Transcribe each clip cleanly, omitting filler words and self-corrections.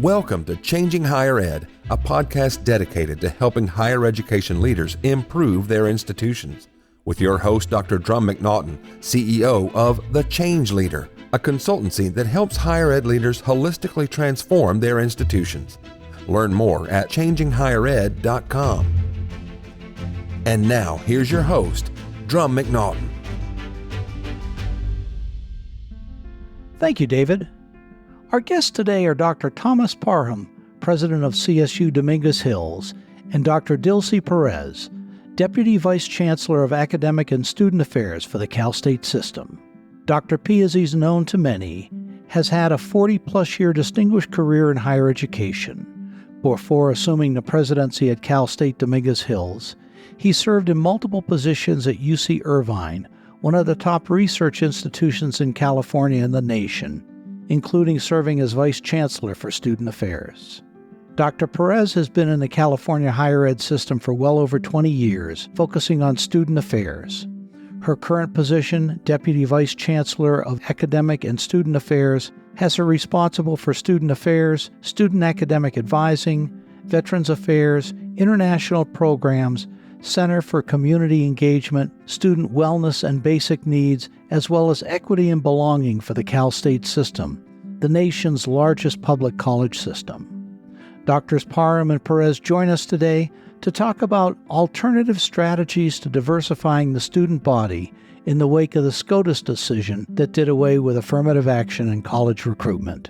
Welcome to Changing Higher Ed, a podcast dedicated to helping higher education leaders improve their institutions. With your host, Dr. Drum McNaughton, CEO of The Change Leader, a consultancy that helps higher ed leaders holistically transform their institutions. Learn more at changinghighered.com. And now, here's your host, Drum McNaughton. Thank you, David. Our guests today are Dr. Thomas Parham, President of CSU Dominguez Hills, and Dr. Dilcie Perez, Deputy Vice Chancellor of Academic and Student Affairs for the Cal State system. Dr. P, as he's known to many, has had a 40-plus year distinguished career in higher education. Before assuming the presidency at Cal State Dominguez Hills, he served in multiple positions at UC Irvine, one of the top research institutions in California and the nation, including serving as Vice Chancellor for Student Affairs. Dr. Perez has been in the California higher ed system for well over 20 years, focusing on student affairs. Her current position, Deputy Vice Chancellor of Academic and Student Affairs, has her responsible for student affairs, student academic advising, veterans affairs, international programs, Center for Community Engagement, student wellness and basic needs, as well as equity and belonging for the Cal State system, the nation's largest public college system. Doctors Parham and Perez join us today to talk about alternative strategies to diversifying the student body in the wake of the SCOTUS decision that did away with affirmative action in college recruitment.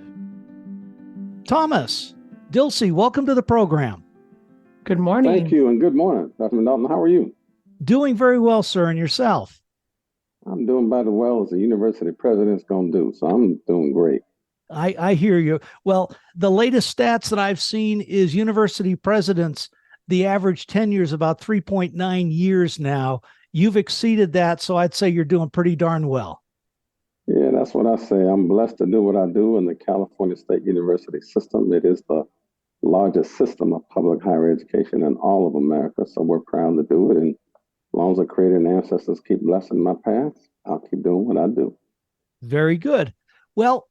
Thomas, Dilcie, welcome to the program. Good morning. Thank you, and good morning, Dr. Dalton. How are you? Doing very well, sir, and yourself? I'm doing about as well as the university president's going to do, so I'm doing great. I hear you. Well, the latest stats that I've seen is university presidents, the average tenure is about 3.9 years now. You've exceeded that, so I'd say you're doing pretty darn well. Yeah, that's what I say. I'm blessed to do what I do in the California State University system. It is the largest system of public higher education in all of America, so we're proud to do it. And as long as the Creator and ancestors keep blessing my path, I'll keep doing what I do. Very good. Well,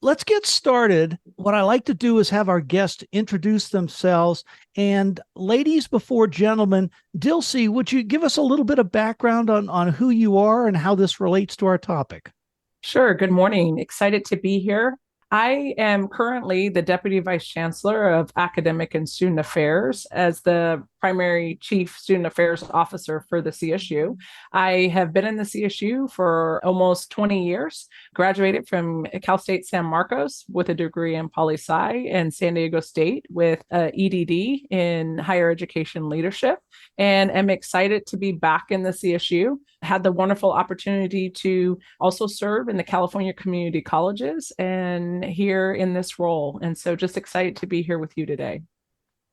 let's get started. What I like to do is have our guests introduce themselves. And ladies before gentlemen, Dilcie, would you give us a little bit of background on who you are and how this relates to our topic? Sure. Good morning. Excited to be here. I am currently the Deputy Vice Chancellor of Academic and Student Affairs as the primary Chief Student Affairs Officer for the CSU. I have been in the CSU for almost 20 years, graduated from Cal State San Marcos with a degree in poli-sci and San Diego State with an EDD in higher education leadership, and am excited to be back in the CSU. Had the wonderful opportunity to also serve in the California community colleges and here in this role. And so just excited to be here with you today.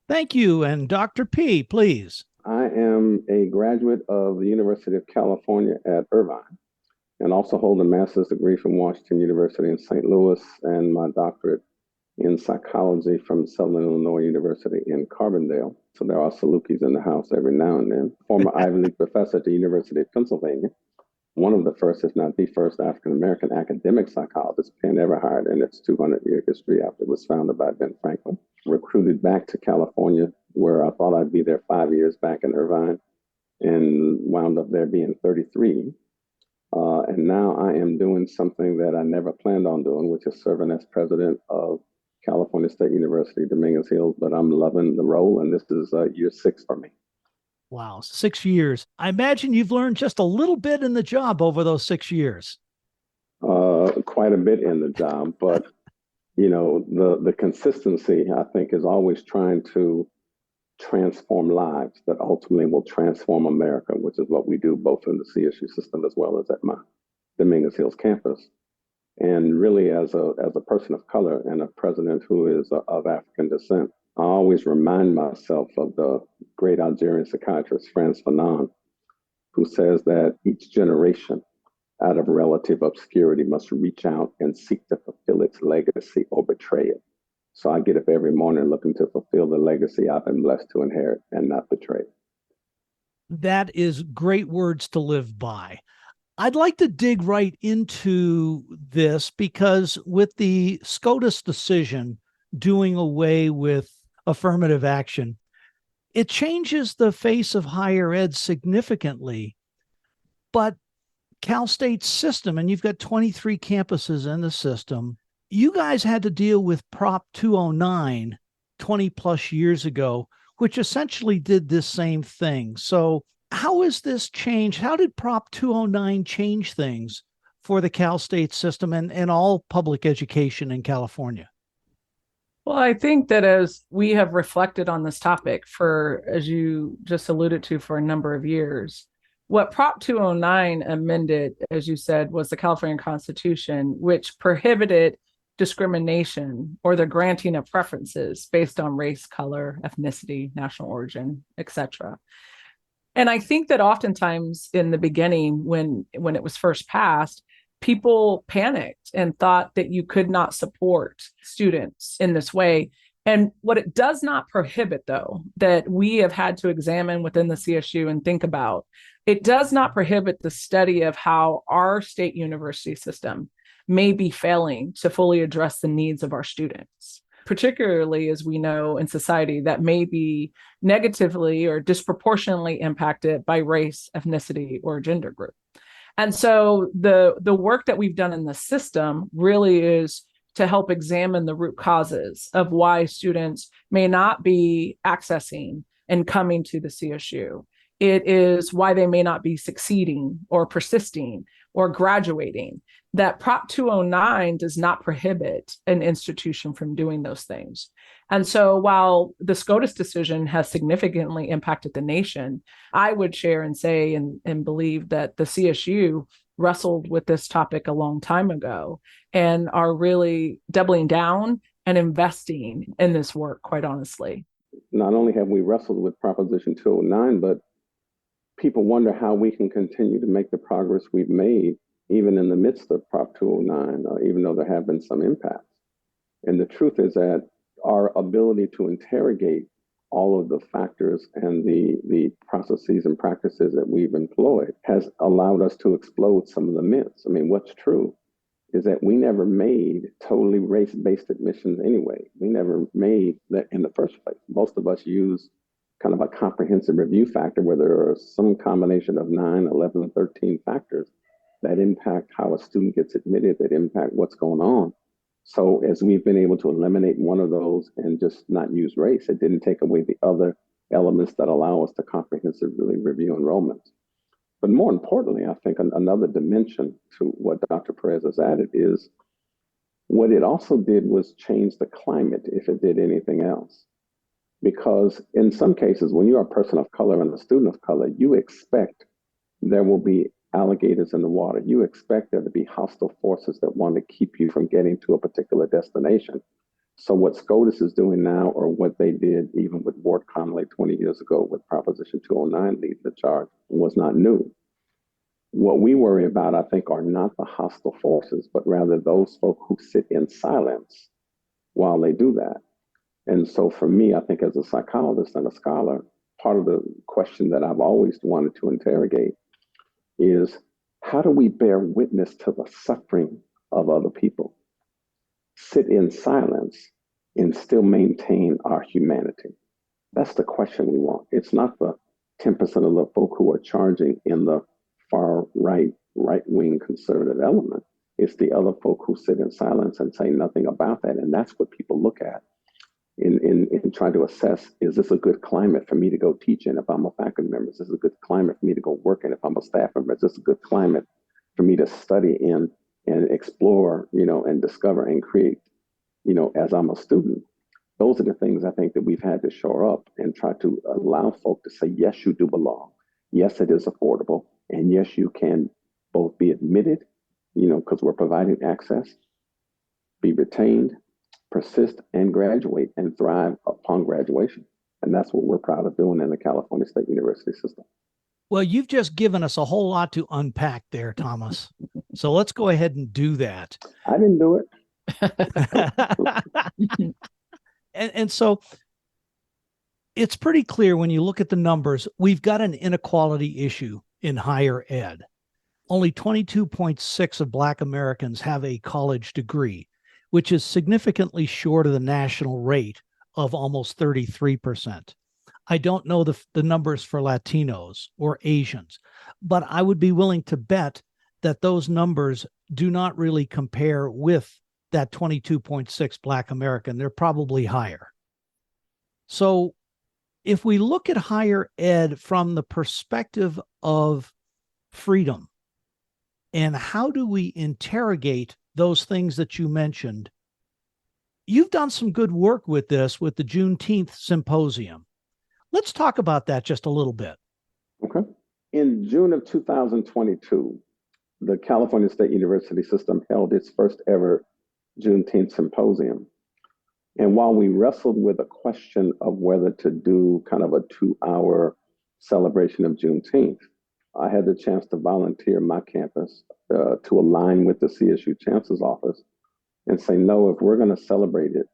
Thank you. And Dr. P, please. I am a graduate of the University of California at Irvine and also hold a master's degree from Washington University in St. Louis and my doctorate in psychology from Southern Illinois University in Carbondale. So there are Salukis in the house every now and then. Former Ivy League professor at the University of Pennsylvania. One of the first, if not the first, African-American academic psychologist Penn ever hired in its 200-year history after it was founded by Ben Franklin. Recruited back to California, where I thought I'd be there 5 years back in Irvine, and wound up there being 33. And now I am doing something that I never planned on doing, which is serving as president of California State University, Dominguez Hills, but I'm loving the role, and this is year 6 for me. Wow, 6 years. I imagine you've learned just a little bit in the job over those 6 years. Quite a bit in the job, but you know, the consistency, I think, is always trying to transform lives that ultimately will transform America, which is what we do both in the CSU system as well as at my Dominguez Hills campus. And really, as a person of color and a president who is of African descent, I always remind myself of the great Algerian psychiatrist, Frantz Fanon, who says that each generation out of relative obscurity must reach out and seek to fulfill its legacy or betray it. So I get up every morning looking to fulfill the legacy I've been blessed to inherit and not betray it. That is great words to live by. I'd like to dig right into this because with the SCOTUS decision doing away with affirmative action, it changes the face of higher ed significantly. But Cal State's system, and you've got 23 campuses in the system, you guys had to deal with Prop 209 20 plus years ago, which essentially did this same thing. So how is this changed? How did Prop 209 change things for the Cal State system and all public education in California? Well, I think that as we have reflected on this topic for, as you just alluded to, for a number of years, what Prop 209 amended, as you said, was the California Constitution, which prohibited discrimination or the granting of preferences based on race, color, ethnicity, national origin, etc. And I think that oftentimes in the beginning, when it was first passed, people panicked and thought that you could not support students in this way. And what it does not prohibit, though, that we have had to examine within the CSU and think about, it does not prohibit the study of how our state university system may be failing to fully address the needs of our students, particularly as we know in society that may be negatively or disproportionately impacted by race, ethnicity, or gender group. And so the work that we've done in the system really is to help examine the root causes of why students may not be accessing and coming to the CSU. It is why they may not be succeeding or persisting or graduating. That Prop 209 does not prohibit an institution from doing those things. And so while the SCOTUS decision has significantly impacted the nation, I would share and say and believe that the CSU wrestled with this topic a long time ago and are really doubling down and investing in this work, quite honestly. Not only have we wrestled with Proposition 209, but people wonder how we can continue to make the progress we've made, even in the midst of Prop 209, even though there have been some impacts. And the truth is that our ability to interrogate all of the factors and the processes and practices that we've employed has allowed us to explode some of the myths. I mean, what's true is that we never made totally race-based admissions anyway. We never made that in the first place. Most of us use kind of a comprehensive review factor where there are some combination of 9, 11, 13 factors that impact how a student gets admitted, that impact what's going on. So as we've been able to eliminate one of those and just not use race, it didn't take away the other elements that allow us to comprehensively review enrollments. But more importantly, I think another dimension to what Dr. Perez has added is what it also did was change the climate if it did anything else. Because in some cases, when you're a person of color and a student of color, you expect there will be alligators in the water. You expect there to be hostile forces that want to keep you from getting to a particular destination. So what SCOTUS is doing now, or what they did even with Ward Conley 20 years ago with Proposition 209 leading the charge, was not new. What we worry about, I think, are not the hostile forces, but rather those folk who sit in silence while they do that. And so for me, I think as a psychologist and a scholar, part of the question that I've always wanted to interrogate is, how do we bear witness to the suffering of other people, sit in silence, and still maintain our humanity? That's the question we want. It's not the 10% of the folk who are charging in the far right-wing conservative element. It's the other folk who sit in silence and say nothing about that. And that's what people look at in trying to assess, is this a good climate for me to go teach in if I'm a faculty member? Is this a good climate for me to go work in if I'm a staff member? Is this a good climate for me to study in and explore, and discover and create, as I'm a student? Those are the things I think that we've had to shore up and try to allow folk to say, yes, you do belong. Yes, it is affordable. And yes, you can both be admitted, because we're providing access, be retained, persist, and graduate and thrive upon graduation. And that's what we're proud of doing in the California State University system. Well, you've just given us a whole lot to unpack there, Thomas. So let's go ahead and do that. I didn't do it. And so it's pretty clear when you look at the numbers, we've got an inequality issue in higher ed. Only 22.6% of Black Americans have a college degree, which is significantly short of the national rate of almost 33%. I don't know the numbers for Latinos or Asians, but I would be willing to bet that those numbers do not really compare with that 22.6 Black American. They're probably higher. So if we look at higher ed from the perspective of freedom, and how do we interrogate those things that you mentioned, you've done some good work with this with the Juneteenth Symposium. Let's talk about that just a little bit. Okay. In June of 2022, the California State University system held its first ever Juneteenth Symposium. And while we wrestled with a question of whether to do kind of a 2-hour celebration of Juneteenth, I had the chance to volunteer my campus to align with the CSU Chancellor's Office and say, no, if we're going to celebrate it,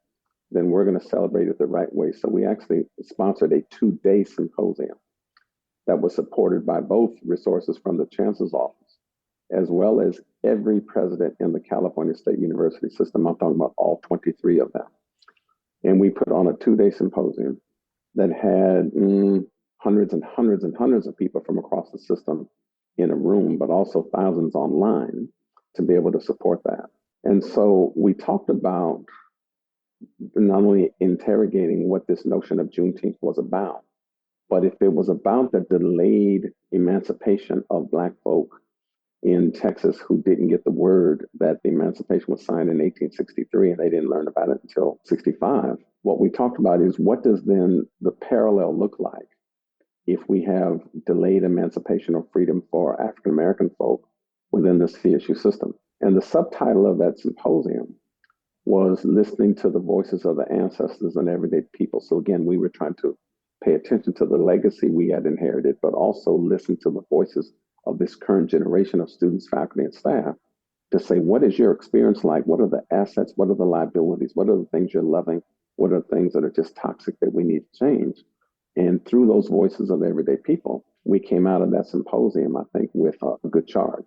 then we're going to celebrate it the right way. So we actually sponsored a 2-day symposium that was supported by both resources from the Chancellor's Office, as well as every president in the California State University system. I'm talking about all 23 of them. And we put on a 2-day symposium that had hundreds and hundreds and hundreds of people from across the system in a room, but also thousands online to be able to support that. And so we talked about not only interrogating what this notion of Juneteenth was about, but if it was about the delayed emancipation of Black folk in Texas who didn't get the word that the emancipation was signed in 1863 and they didn't learn about it until 65, what we talked about is what does then the parallel look like if we have delayed emancipation or freedom for African American folk within the CSU system. And the subtitle of that symposium was listening to the voices of the ancestors and everyday people. So again, we were trying to pay attention to the legacy we had inherited, but also listen to the voices of this current generation of students, faculty, and staff to say, what is your experience like? What are the assets? What are the liabilities? What are the things you're loving? What are the things that are just toxic that we need to change? And through those voices of everyday people, we came out of that symposium, I think, with a good charge.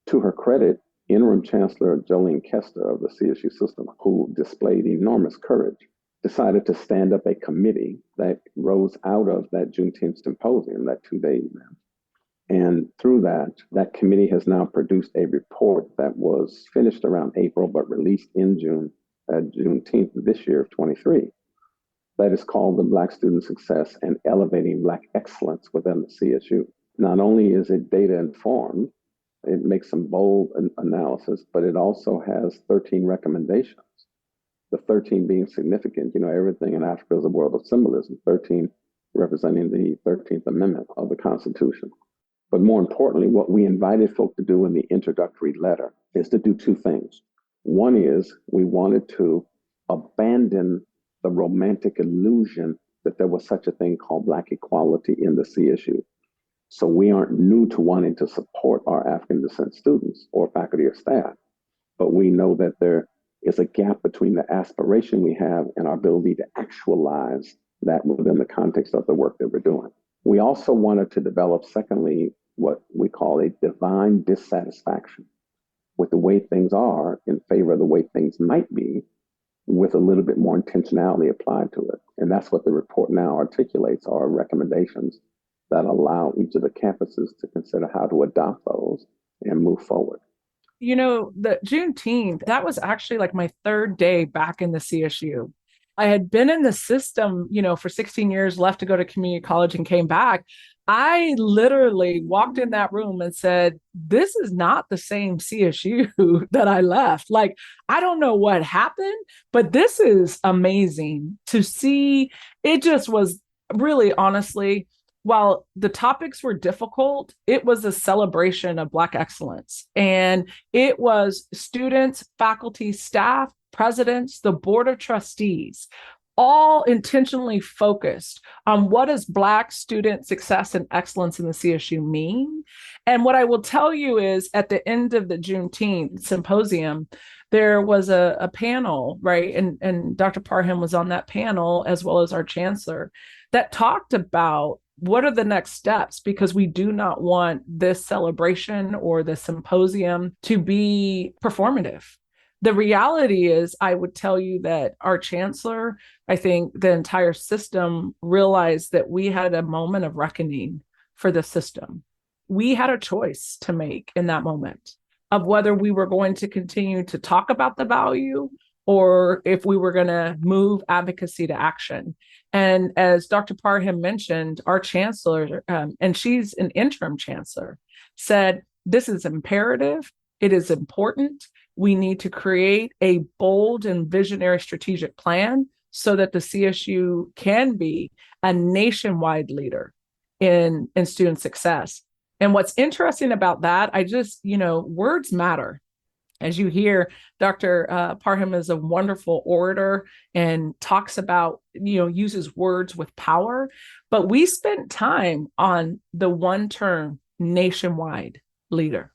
To her credit, Interim Chancellor Jolene Kester of the CSU system, who displayed enormous courage, decided to stand up a committee that rose out of that Juneteenth Symposium, that 2-day event. And through that committee has now produced a report that was finished around April, but released in Juneteenth this year of 23. That is called the Black Student Success and Elevating Black Excellence within the CSU. Not only is it data informed, it makes some bold analysis, but it also has 13 recommendations. The 13 being significant. Everything in Africa is a world of symbolism, 13 representing the 13th Amendment of the Constitution. But more importantly, what we invited folk to do in the introductory letter is to do 2 things. One is we wanted to abandon the romantic illusion that there was such a thing called Black equality in the CSU. So we aren't new to wanting to support our African descent students or faculty or staff, but we know that there is a gap between the aspiration we have and our ability to actualize that within the context of the work that we're doing. We also wanted to develop, secondly, what we call a divine dissatisfaction with the way things are in favor of the way things might be, with a little bit more intentionality applied to it. And that's what the report now articulates, are recommendations that allow each of the campuses to consider how to adopt those and move forward. The Juneteenth, that was actually like my 3rd day back in the CSU. I had been in the system, for 16 years, left to go to community college and came back. I literally walked in that room and said, this is not the same CSU that I left. Like, I don't know what happened, but this is amazing to see. It just was really, honestly, while the topics were difficult, it was a celebration of Black excellence. And it was students, faculty, staff, presidents, the board of trustees, all intentionally focused on what does Black student success and excellence in the CSU mean. And what I will tell you is at the end of the Juneteenth symposium, there was a panel, right? And Dr. Parham was on that panel, as well as our chancellor, that talked about what are the next steps, because we do not want this celebration or the symposium to be performative. The reality is, I would tell you that our chancellor, I think the entire system realized that we had a moment of reckoning for the system. We had a choice to make in that moment of whether we were going to continue to talk about the value or if we were going to move advocacy to action. And as Dr. Parham mentioned, our chancellor, and she's an interim chancellor, said, this is imperative. It is important. We need to create a bold and visionary strategic plan so that the CSU can be a nationwide leader in student success. And what's interesting about that, words matter. As you hear, Dr. Parham is a wonderful orator and talks about, uses words with power. But we spent time on the one term nationwide leader.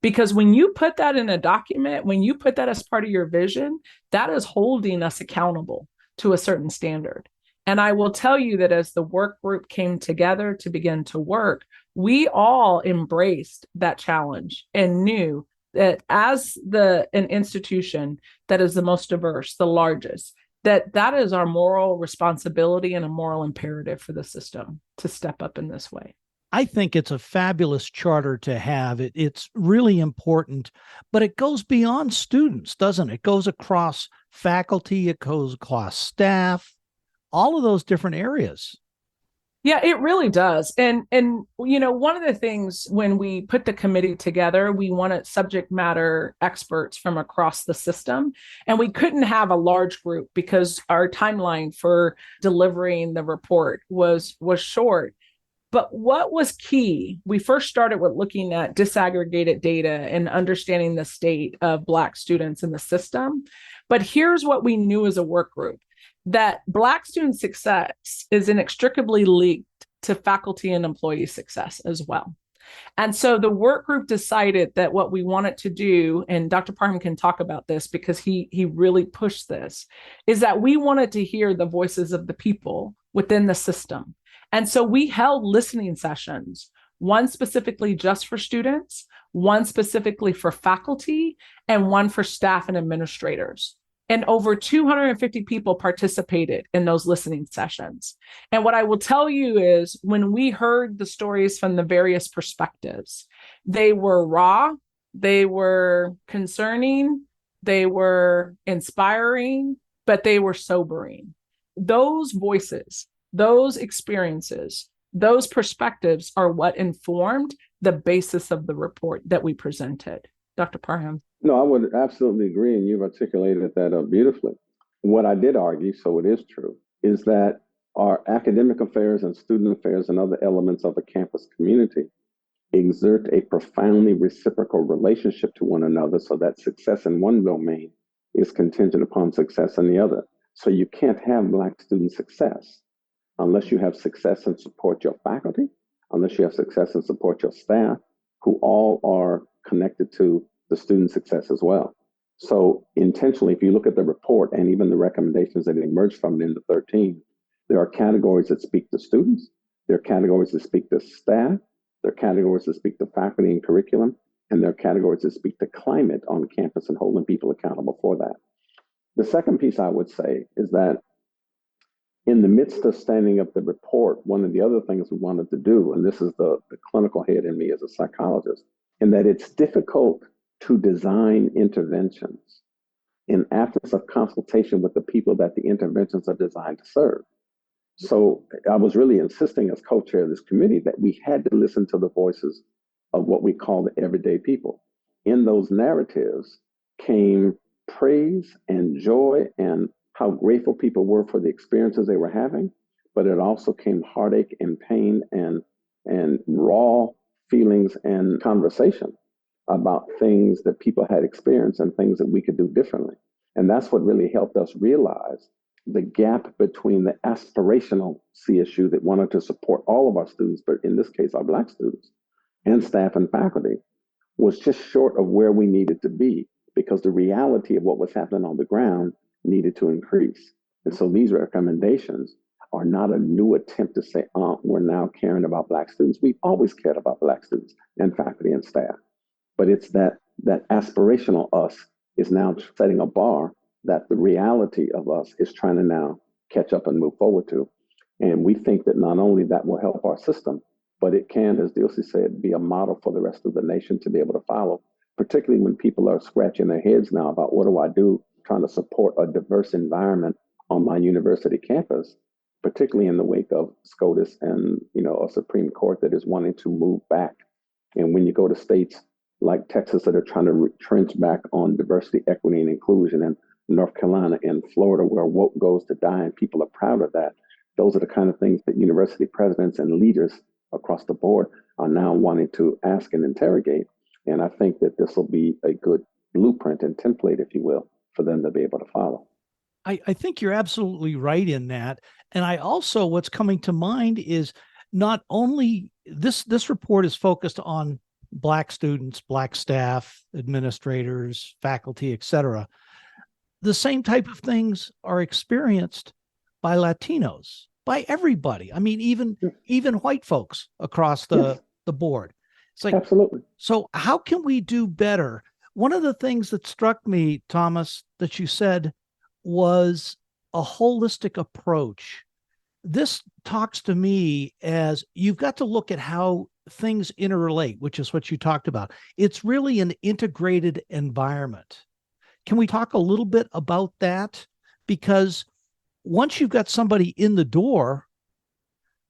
Because when you put that in a document, when you put that as part of your vision, that is holding us accountable to a certain standard. And I will tell you that as the work group came together to begin to work, we all embraced that challenge and knew that as an institution that is the most diverse, the largest, that is our moral responsibility and a moral imperative for the system to step up in this way. I think it's a fabulous charter to have. It's really important, but it goes beyond students, doesn't it? It goes across faculty, it goes across staff, all of those different areas. Yeah, it really does. And one of the things when we put the committee together, we wanted subject matter experts from across the system. And we couldn't have a large group because our timeline for delivering the report was short. But what was key, we first started with looking at disaggregated data and understanding the state of Black students in the system. But here's what we knew as a work group, that Black student success is inextricably linked to faculty and employee success as well. And so the work group decided that what we wanted to do, and Dr. Parham can talk about this because he really pushed this, is that we wanted to hear the voices of the people within the system. And so we held listening sessions, one specifically just for students, one specifically for faculty, and one for staff and administrators. And over 250 people participated in those listening sessions. And what I will tell you is when we heard the stories from the various perspectives, they were raw, they were concerning, they were inspiring, but they were sobering. Those voices, those experiences, those perspectives are what informed the basis of the report that we presented. Dr. Parham. No, I would absolutely agree, and you've articulated that beautifully. What I did argue, so it is true, is that our academic affairs and student affairs and other elements of a campus community exert a profoundly reciprocal relationship to one another so that success in one domain is contingent upon success in the other. So you can't have Black student success unless you have success and support your faculty, unless you have success and support your staff, who all are connected to the student success as well. So intentionally, if you look at the report and even the recommendations that emerged from it in the 13, there are categories that speak to students, there are categories that speak to staff, there are categories that speak to faculty and curriculum, and there are categories that speak to climate on campus and holding people accountable for that. The second piece I would say is that in the midst of standing up the report, one of the other things we wanted to do, and this is the clinical head in me as a psychologist, in that it's difficult to design interventions in absence of consultation with the people that the interventions are designed to serve. So I was really insisting as co-chair of this committee that we had to listen to the voices of what we call the everyday people. In those narratives came praise and joy and how grateful people were for the experiences they were having, but it also came heartache and pain and raw feelings and conversation about things that people had experienced and things that we could do differently. And that's what really helped us realize the gap between the aspirational CSU that wanted to support all of our students, but in this case, our Black students, and staff and faculty, was just short of where we needed to be because the reality of what was happening on the ground needed to increase. And so these recommendations are not a new attempt to say, we're now caring about Black students. We've always cared about Black students and faculty and staff. But it's that aspirational us is now setting a bar that the reality of us is trying to now catch up and move forward to. And we think that not only that will help our system, but it can, as Dilcie said, be a model for the rest of the nation to be able to follow, particularly when people are scratching their heads now about what do I do trying to support a diverse environment on my university campus, particularly in the wake of SCOTUS and a Supreme Court that is wanting to move back. And when you go to states like Texas that are trying to retrench back on diversity, equity, and inclusion, and North Carolina and Florida where woke goes to die and people are proud of that, those are the kind of things that university presidents and leaders across the board are now wanting to ask and interrogate. And I think that this will be a good blueprint and template, if you will, for them to be able to follow. I think you're absolutely right in that. And I also, what's coming to mind is not only this report is focused on Black students, Black staff, administrators, faculty, etc. The same type of things are experienced by Latinos, by everybody. I mean, even white folks across the board. It's like, absolutely. So how can we do better? One of the things that struck me, Thomas, that you said was a holistic approach. This talks to me as you've got to look at how things interrelate, which is what you talked about. It's really an integrated environment. Can we talk a little bit about that? Because once you've got somebody in the door,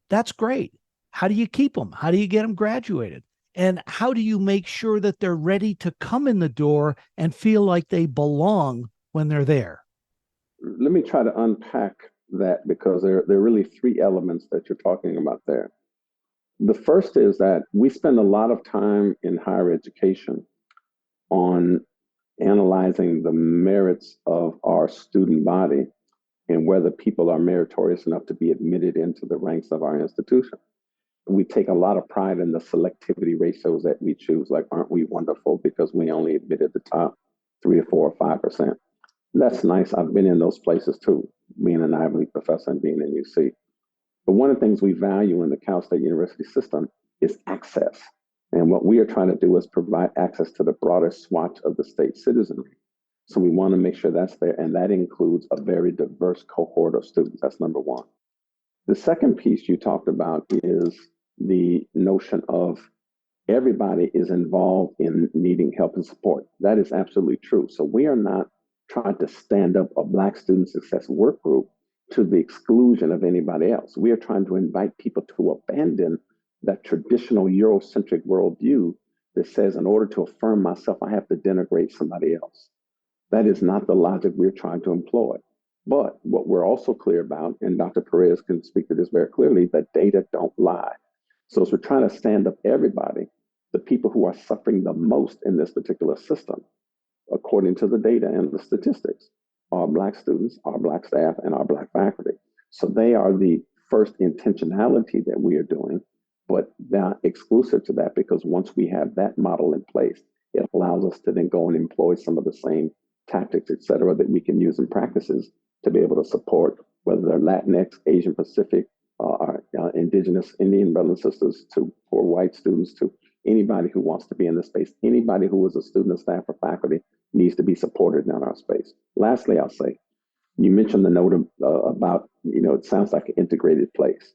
that's great. How do you keep them? How do you get them graduated? And how do you make sure that they're ready to come in the door and feel like they belong when they're there? Let me try to unpack that because there are really three elements that you're talking about there. The first is that we spend a lot of time in higher education on analyzing the merits of our student body and whether people are meritorious enough to be admitted into the ranks of our institution. We take a lot of pride in the selectivity ratios that we choose, like, aren't we wonderful because we only admitted the top 3 or 4 or 5%. That's nice. I've been in those places too, being an Ivy League professor and being in UC. But one of the things we value in the Cal State University system is access. And what we are trying to do is provide access to the broader swatch of the state citizenry. So we want to make sure that's there. And that includes a very diverse cohort of students. That's number one. The second piece you talked about is the notion of everybody is involved in needing help and support. That is absolutely true. So we are not trying to stand up a Black student success work group to the exclusion of anybody else. We are trying to invite people to abandon that traditional Eurocentric worldview that says, in order to affirm myself, I have to denigrate somebody else. That is not the logic we're trying to employ. But what we're also clear about, and Dr. Perez can speak to this very clearly, that data don't lie. So as we're trying to stand up everybody, the people who are suffering the most in this particular system, according to the data and the statistics, are Black students, our Black staff, and our Black faculty. So they are the first intentionality that we are doing, but not exclusive to that, because once we have that model in place, it allows us to then go and employ some of the same tactics, et cetera, that we can use in practices to be able to support, whether they're Latinx, Asian Pacific, our indigenous Indian brothers and sisters, to poor white students, to anybody who wants to be in the space. Anybody who is a student, staff, or faculty needs to be supported in our space. Lastly, I'll say, you mentioned the note about, it sounds like an integrated place.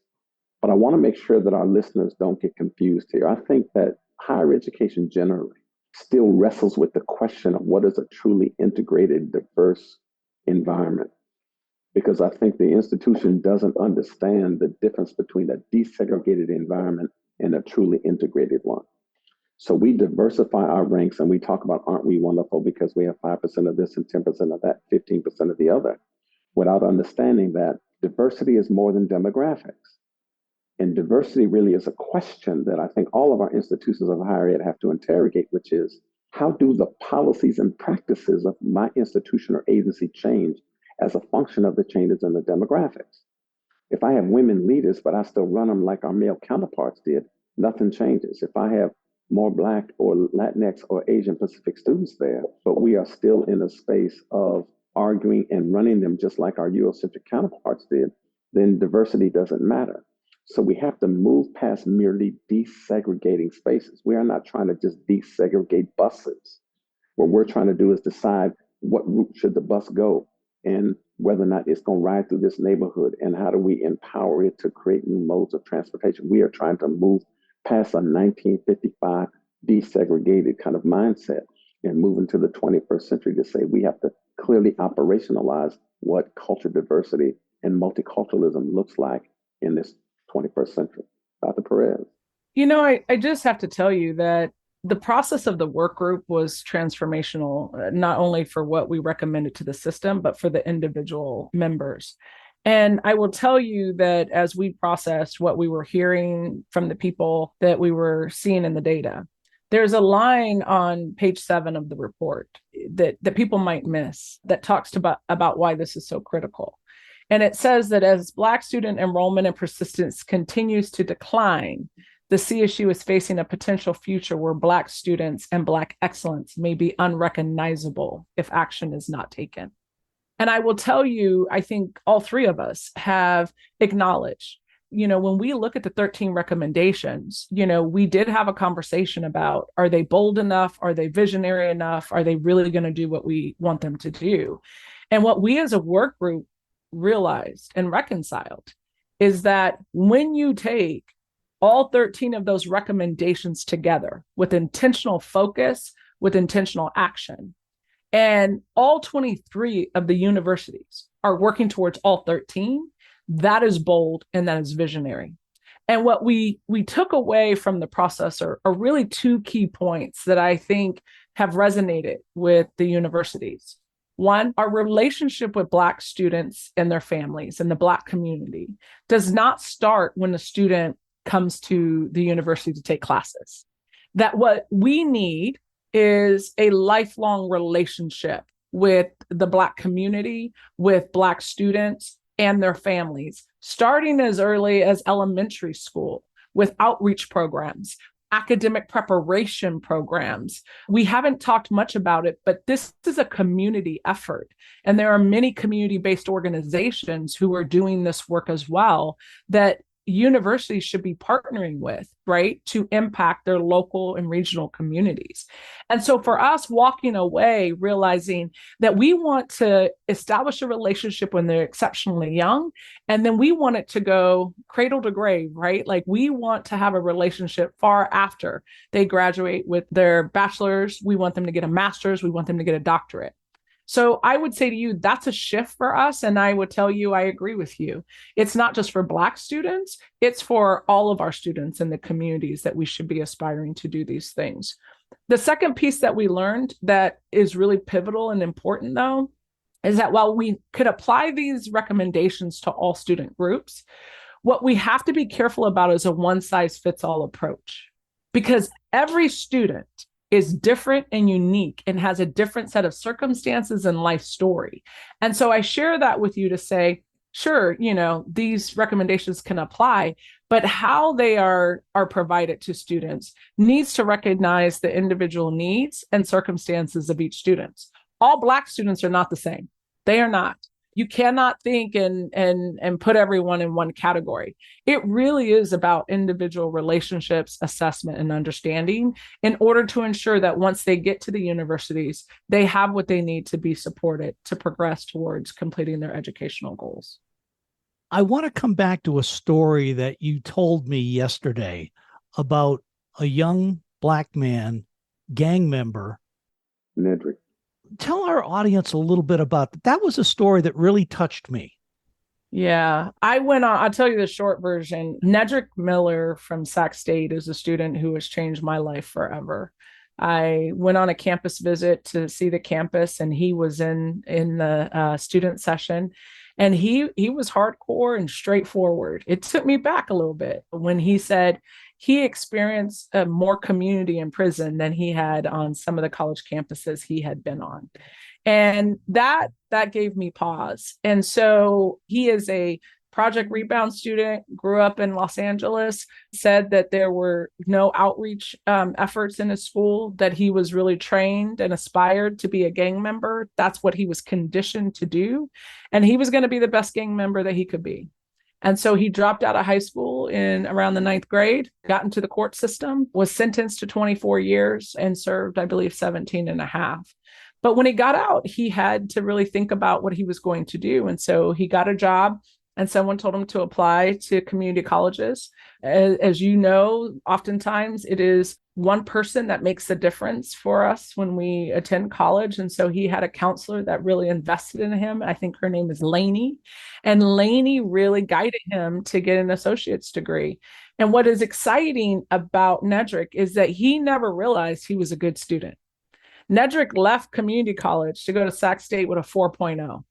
But I want to make sure that our listeners don't get confused here. I think that higher education generally still wrestles with the question of what is a truly integrated, diverse environment. Because I think the institution doesn't understand the difference between a desegregated environment and a truly integrated one. So we diversify our ranks and we talk about, aren't we wonderful because we have 5% of this and 10% of that, 15% of the other, without understanding that diversity is more than demographics. And diversity really is a question that I think all of our institutions of higher ed have to interrogate, which is, how do the policies and practices of my institution or agency change as a function of the changes in the demographics? If I have women leaders, but I still run them like our male counterparts did, nothing changes. If I have more Black or Latinx or Asian Pacific students there, but we are still in a space of arguing and running them just like our Eurocentric counterparts did, then diversity doesn't matter. So we have to move past merely desegregating spaces. We are not trying to just desegregate buses. What we're trying to do is decide what route should the bus go and whether or not it's going to ride through this neighborhood, and how do we empower it to create new modes of transportation. We are trying to move past a 1955 desegregated kind of mindset and move into the 21st century to say we have to clearly operationalize what culture diversity and multiculturalism looks like in this 21st century. Dr. Perez. I just have to tell you that the process of the work group was transformational, not only for what we recommended to the system, but for the individual members. And I will tell you that as we processed what we were hearing from the people that we were seeing in the data, there's a line on page 7 of the report that people might miss that talks about why this is so critical. And it says that as Black student enrollment and persistence continues to decline, the CSU is facing a potential future where Black students and Black excellence may be unrecognizable if action is not taken. And I will tell you, I think all three of us have acknowledged, when we look at the 13 recommendations, we did have a conversation about, are they bold enough? Are they visionary enough? Are they really going to do what we want them to do? And what we as a work group realized and reconciled is that when you take all 13 of those recommendations together with intentional focus, with intentional action, and all 23 of the universities are working towards all 13, that is bold and that is visionary. And what we took away from the process are really two key points that I think have resonated with the universities. One, our relationship with Black students and their families and the Black community does not start when the student comes to the university to take classes. That what we need is a lifelong relationship with the Black community, with Black students and their families, starting as early as elementary school with outreach programs, academic preparation programs. We haven't talked much about it, but this is a community effort. And there are many community-based organizations who are doing this work as well that universities should be partnering with, right, to impact their local and regional communities. And so for us walking away, realizing that we want to establish a relationship when they're exceptionally young, and then we want it to go cradle to grave, right? Like we want to have a relationship far after they graduate with their bachelor's. We want them to get a master's. We want them to get a doctorate. So I would say to you, that's a shift for us. And I would tell you, I agree with you. It's not just for Black students, it's for all of our students in the communities that we should be aspiring to do these things. The second piece that we learned that is really pivotal and important, though, is that while we could apply these recommendations to all student groups, what we have to be careful about is a one-size-fits-all approach, because every student is different and unique and has a different set of circumstances and life story. And so I share that with you to say, sure, these recommendations can apply, but how they are provided to students needs to recognize the individual needs and circumstances of each student. All Black students are not the same. They are not. You cannot think and put everyone in one category. It really is about individual relationships, assessment, and understanding in order to ensure that once they get to the universities, they have what they need to be supported to progress towards completing their educational goals. I want to come back to a story that you told me yesterday about a young Black man, gang member. Nedrick. Tell our audience a little bit about that. That was a story that really touched me. Yeah, I went on, I'll tell you the short version. Nedrick Miller from Sac State is a student who has changed my life forever. I went on a campus visit to see the campus, and he was in the student session, and he was hardcore and straightforward. It took me back a little bit when he said he experienced more community in prison than he had on some of the college campuses he had been on. And that gave me pause. And so he is a Project Rebound student, grew up in Los Angeles, said that there were no outreach efforts in his school, that he was really trained and aspired to be a gang member. That's what he was conditioned to do. And he was going to be the best gang member that he could be. And so he dropped out of high school in around the ninth grade, got into the court system, was sentenced to 24 years and served, I believe, 17 and a half. But when he got out, he had to really think about what he was going to do. And so he got a job, and someone told him to apply to community colleges. As you know, oftentimes it is one person that makes the difference for us when we attend college. And so he had a counselor that really invested in him. I think her name is Lainey. And Lainey really guided him to get an associate's degree. And what is exciting about Nedrick is that he never realized he was a good student. Nedrick left community college to go to Sac State with a 4.0.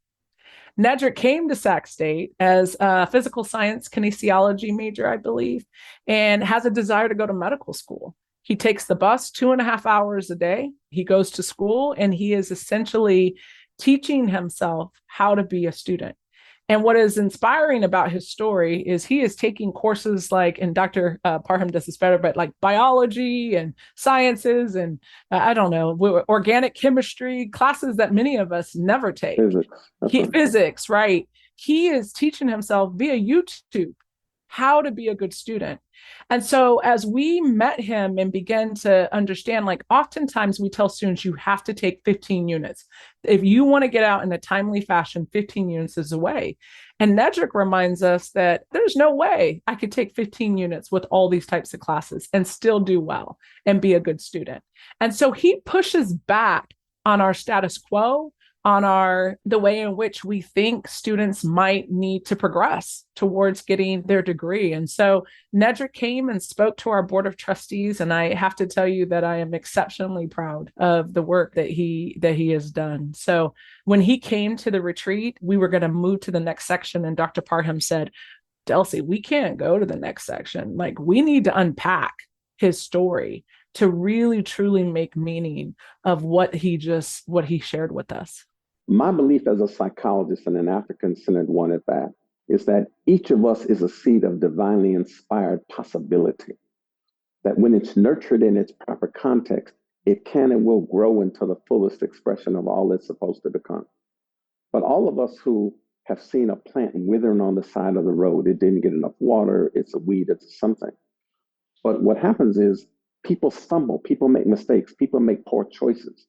Nedrick came to Sac State as a physical science kinesiology major, I believe, and has a desire to go to medical school. He takes the bus 2.5 hours a day. He goes to school, and he is essentially teaching himself how to be a student. And what is inspiring about his story is he is taking courses like, and Dr. Parham does this better, but like biology and sciences and I don't know, organic chemistry, classes that many of us never take. Physics, right? He is teaching himself via YouTube how to be a good student. And so as we met him and began to understand, like oftentimes we tell students, you have to take 15 units. If you want to get out in a timely fashion, 15 units is a way. And Nedrick reminds us that there's no way I could take 15 units with all these types of classes and still do well and be a good student. And so he pushes back on our status quo, on the way in which we think students might need to progress towards getting their degree. And so Nedrick came and spoke to our board of trustees, and I have to tell you that I am exceptionally proud of the work that he has done. So when he came to the retreat, we were going to move to the next section, and Dr. Parham said, Dilcie, we can't go to the next section. Like, we need to unpack his story to really, truly make meaning of what he shared with us. My belief as a psychologist and an African-centered one at that is that each of us is a seed of divinely inspired possibility, that when it's nurtured in its proper context, it can and will grow into the fullest expression of all it's supposed to become. But all of us who have seen a plant withering on the side of the road, it didn't get enough water, it's a weed, it's something. But what happens is people stumble, people make mistakes, people make poor choices.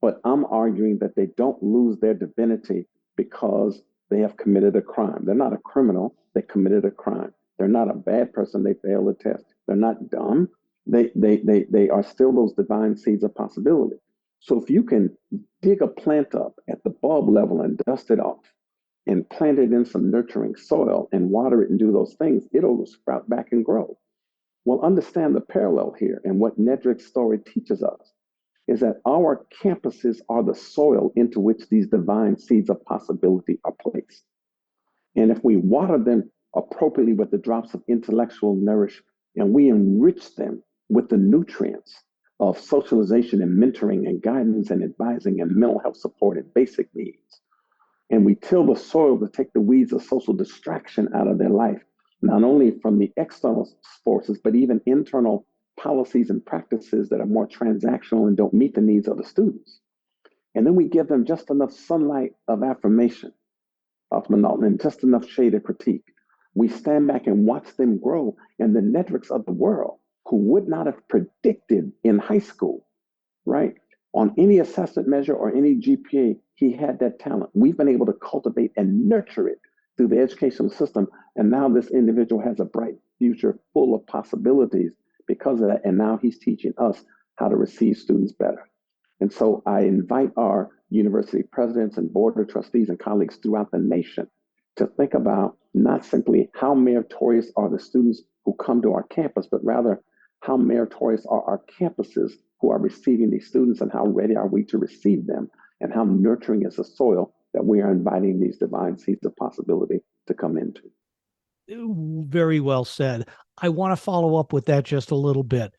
But I'm arguing that they don't lose their divinity because they have committed a crime. They're not a criminal, they committed a crime. They're not a bad person, they failed a test. They're not dumb, they are still those divine seeds of possibility. So if you can dig a plant up at the bulb level and dust it off and plant it in some nurturing soil and water it and do those things, it'll sprout back and grow. Well, understand the parallel here, and what Nedrick's story teaches us is that our campuses are the soil into which these divine seeds of possibility are placed. And if we water them appropriately with the drops of intellectual nourishment, and we enrich them with the nutrients of socialization and mentoring and guidance and advising and mental health support and basic needs, and we till the soil to take the weeds of social distraction out of their life, not only from the external forces, but even internal policies and practices that are more transactional and don't meet the needs of the students. And then we give them just enough sunlight of affirmation, of monotony, and just enough shade of critique. We stand back and watch them grow. And the Nedricks of the world, who would not have predicted in high school, right, on any assessment measure or any GPA, he had that talent. We've been able to cultivate and nurture it through the educational system. And now this individual has a bright future full of possibilities because of that. And now he's teaching us how to receive students better. And so I invite our university presidents and board of trustees and colleagues throughout the nation to think about not simply how meritorious are the students who come to our campus, but rather how meritorious are our campuses who are receiving these students, and how ready are we to receive them, and how nurturing is the soil that we are inviting these divine seeds of possibility to come into. Very well said. I want to follow up with that just a little bit.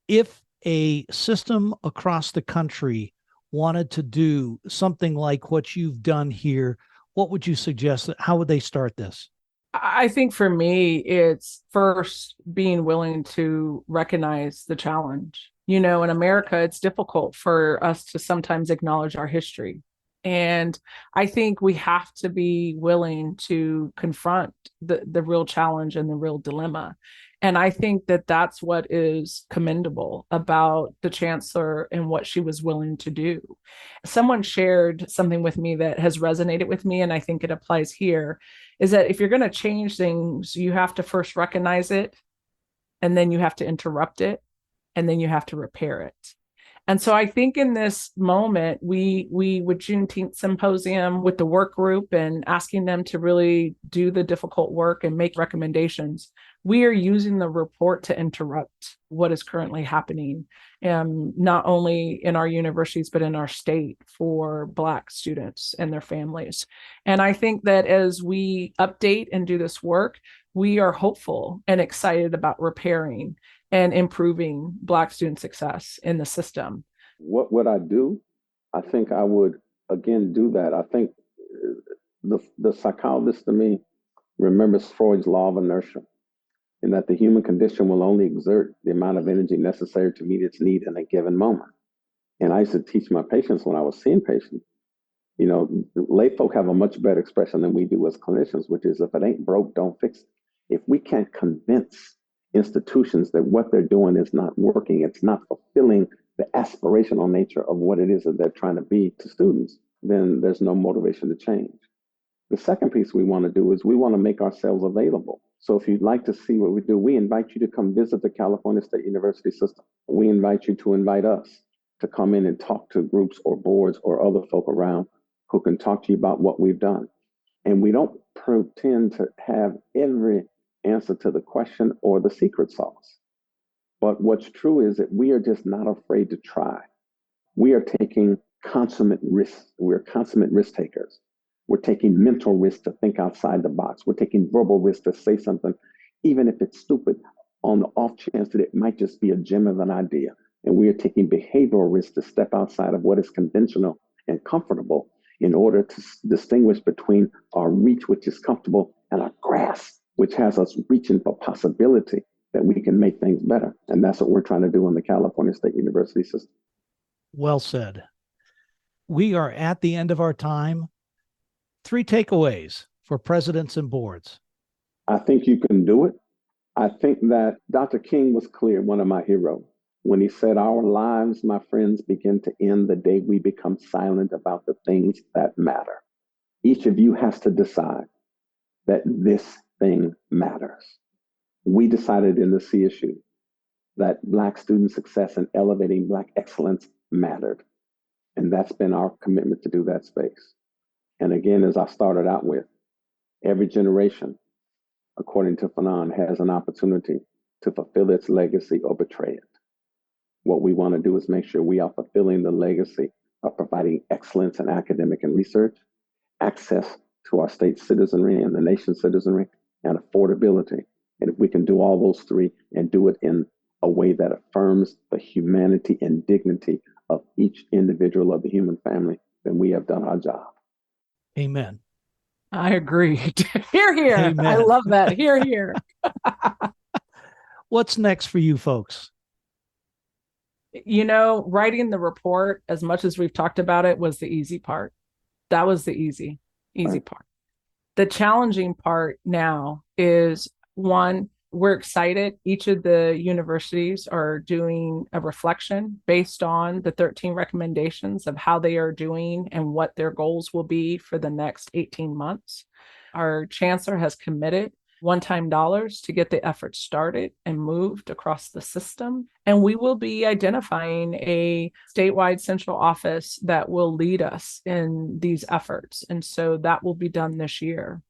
If a system across the country wanted to do something like what you've done here, what would you suggest? How would they start this? I think for me, it's first being willing to recognize the challenge. You know, in America, it's difficult for us to sometimes acknowledge our history. And I think we have to be willing to confront the real challenge and the real dilemma. And I think that that's what is commendable about the chancellor and what she was willing to do. Someone shared something with me that has resonated with me, and I think it applies here, is that if you're going to change things, you have to first recognize it, and then you have to interrupt it, and then you have to repair it. And so I think in this moment, we with Juneteenth Symposium, with the work group and asking them to really do the difficult work and make recommendations, we are using the report to interrupt what is currently happening, not only in our universities, but in our state for Black students and their families. And I think that as we update and do this work, we are hopeful and excited about repairing and improving Black student success in the system. What would I do? I think I would, again, do that. I think the psychologist to me remembers Freud's law of inertia, and that the human condition will only exert the amount of energy necessary to meet its need in a given moment. And I used to teach my patients when I was seeing patients, lay folk have a much better expression than we do as clinicians, which is if it ain't broke, don't fix it. If we can't convince institutions that what they're doing is not working, it's not fulfilling the aspirational nature of what it is that they're trying to be to students, then there's no motivation to change. The second piece we want to do is we want to make ourselves available. So if you'd like to see what we do, we invite you to come visit the California State University system. We invite you to invite us to come in and talk to groups or boards or other folk around who can talk to you about what we've done. And we don't pretend to have every answer to the question or the secret sauce. But what's true is that we are just not afraid to try. We are taking consummate risks. We're consummate risk takers. We're taking mental risks to think outside the box. We're taking verbal risks to say something, even if it's stupid, on the off chance that it might just be a gem of an idea. And we are taking behavioral risks to step outside of what is conventional and comfortable in order to distinguish between our reach, which is comfortable, and our grasp, which has us reaching for possibility that we can make things better. And that's what we're trying to do in the California State University system. Well said. We are at the end of our time. 3 takeaways for presidents and boards. I think you can do it. I think that Dr. King was clear, one of my heroes, when he said, our lives, my friends, begin to end the day we become silent about the things that matter. Each of you has to decide that this thing matters. We decided in the CSU that Black student success and elevating Black excellence mattered. And that's been our commitment to do that space. And again, as I started out with, every generation, according to Fanon, has an opportunity to fulfill its legacy or betray it. What we want to do is make sure we are fulfilling the legacy of providing excellence in academic and research, access to our state citizenry and the nation's citizenry, and affordability. And if we can do all those 3 and do it in a way that affirms the humanity and dignity of each individual of the human family, then we have done our job. Amen. I agree. Hear, hear. Amen. I love that. Hear, hear. What's next for you folks? Writing the report, as much as we've talked about it, was the easy part. That was the easy right. part. The challenging part now is, one, we're excited. Each of the universities are doing a reflection based on the 13 recommendations of how they are doing and what their goals will be for the next 18 months. Our chancellor has committed one-time dollars to get the effort started and moved across the system. And we will be identifying a statewide central office that will lead us in these efforts. And so that will be done this year.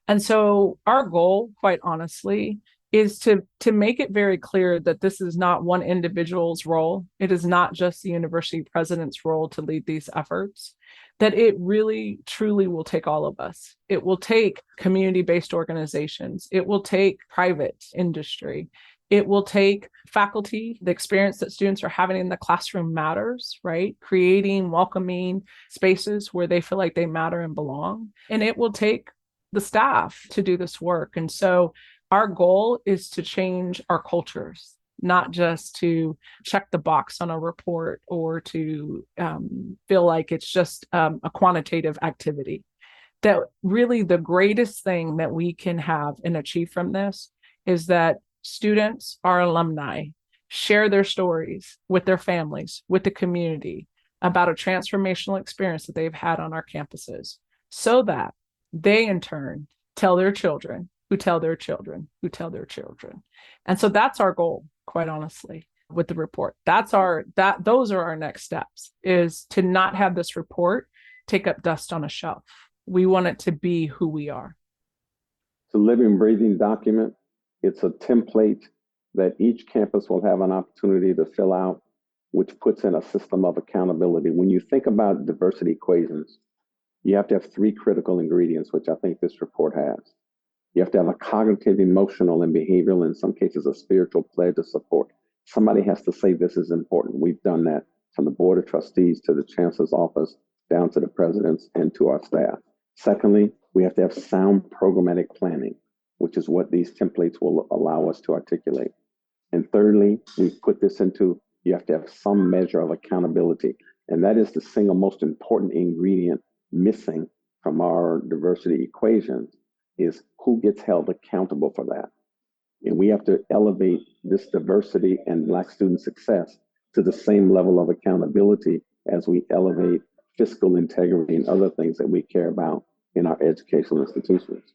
And so our goal, quite honestly, is to make it very clear that this is not one individual's role. It is not just the university president's role to lead these efforts, that it really, truly will take all of us. It will take community-based organizations. It will take private industry. It will take faculty. The experience that students are having in the classroom matters, right? Creating welcoming spaces where they feel like they matter and belong. And it will take the staff to do this work. And so our goal is to change our cultures. not just to check the box on a report or to feel like it's just a quantitative activity. That really the greatest thing that we can have and achieve from this is that students, our alumni, share their stories with their families, with the community about a transformational experience that they've had on our campuses, so that they in turn tell their children, who tell their children, who tell their children. And so that's our goal, quite honestly, with the report. Those are our next steps, is to not have this report take up dust on a shelf. We want it to be who we are. It's a living, breathing document. It's a template that each campus will have an opportunity to fill out, which puts in a system of accountability. When you think about diversity equations, you have to have 3 critical ingredients, which I think this report has. You have to have a cognitive, emotional, and behavioral, in some cases, a spiritual pledge of support. Somebody has to say this is important. We've done that from the Board of Trustees to the Chancellor's office, down to the presidents and to our staff. Secondly, we have to have sound programmatic planning, which is what these templates will allow us to articulate. And thirdly, we've put this into, you have to have some measure of accountability. And that is the single most important ingredient missing from our diversity equations, is who gets held accountable for that. And we have to elevate this diversity and Black student success to the same level of accountability as we elevate fiscal integrity and other things that we care about in our educational institutions.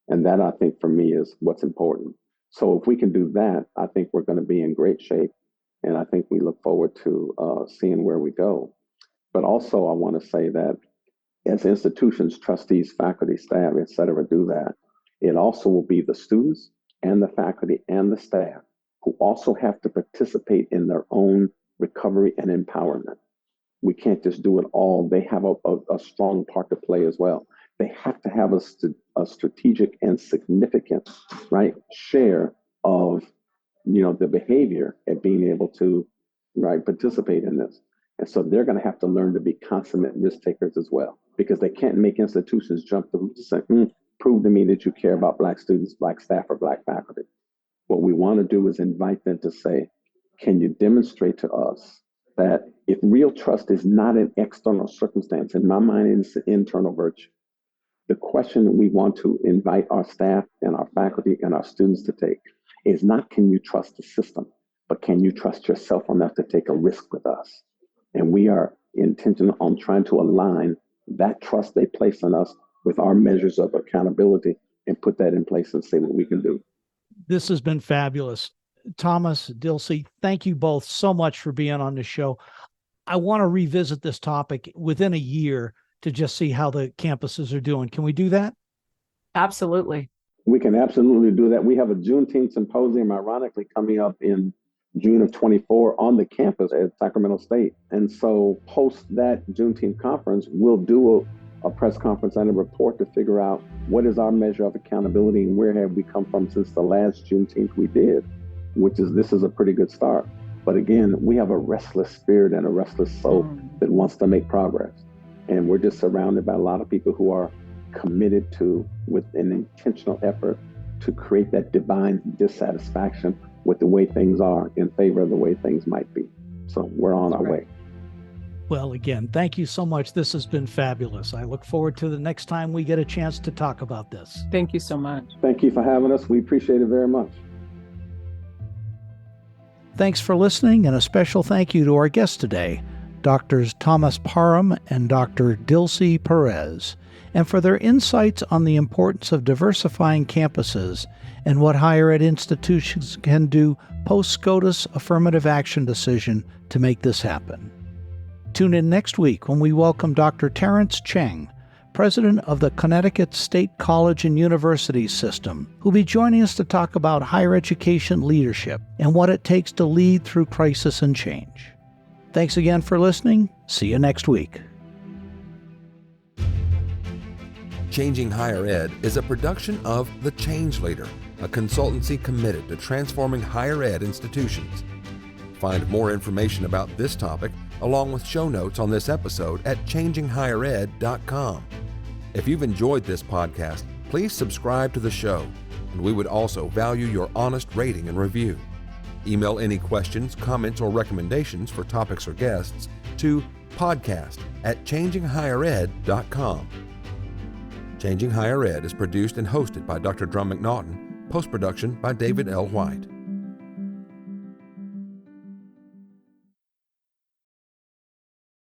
And that, I think, for me, is what's important. So if we can do that, I think we're going to be in great shape. And I think we look forward to seeing where we go. But also, I want to say that as institutions, trustees, faculty, staff, et cetera, do that, it also will be the students and the faculty and the staff who also have to participate in their own recovery and empowerment. We can't just do it all. They have a strong part to play as well. They have to have a strategic and significant, right, share of, the behavior at being able to, right, participate in this. And so they're going to have to learn to be consummate risk takers as well, because they can't make institutions jump to say, prove to me that you care about Black students, Black staff, or Black faculty. What we want to do is invite them to say, can you demonstrate to us that if real trust is not an external circumstance, in my mind, it's an internal virtue. The question that we want to invite our staff and our faculty and our students to take is not, can you trust the system, but can you trust yourself enough to take a risk with us? And we are intentional on trying to align that trust they place in us with our measures of accountability and put that in place and see what we can do. This has been fabulous. Thomas, Dilcie, thank you both so much for being on the show. I want to revisit this topic within a year to just see how the campuses are doing. Can we do that? Absolutely. We can absolutely do that. We have a Juneteenth symposium, ironically, coming up in June of 24 on the campus at Sacramento State. And so post that Juneteenth conference, we'll do a press conference and a report to figure out what is our measure of accountability and where have we come from since the last Juneteenth we did, this is a pretty good start. But again, we have a restless spirit and a restless soul that wants to make progress. And we're just surrounded by a lot of people who are committed to, with an intentional effort, to create that divine dissatisfaction with the way things are in favor of the way things might be. So we're on our way. Well, again, thank you so much. This has been fabulous. I look forward to the next time we get a chance to talk about this. Thank you so much. Thank you for having us. We appreciate it very much. Thanks for listening, and a special thank you to our guests today, Drs. Thomas Parham and Dr. Dilcie Perez, and for their insights on the importance of diversifying campuses and what higher ed institutions can do post-SCOTUS affirmative action decision to make this happen. Tune in next week when we welcome Dr. Terrence Cheng, president of the Connecticut State College and University System, who'll be joining us to talk about higher education leadership and what it takes to lead through crisis and change. Thanks again for listening. See you next week. Changing Higher Ed is a production of The Change Leader, a consultancy committed to transforming higher ed institutions. Find more information about this topic, along with show notes on this episode at changinghighered.com. If you've enjoyed this podcast, please subscribe to the show, and we would also value your honest rating and review. Email any questions, comments, or recommendations for topics or guests to podcast@changinghighered.com. Changing Higher Ed is produced and hosted by Dr. Drum McNaughton, post-production by David L. White.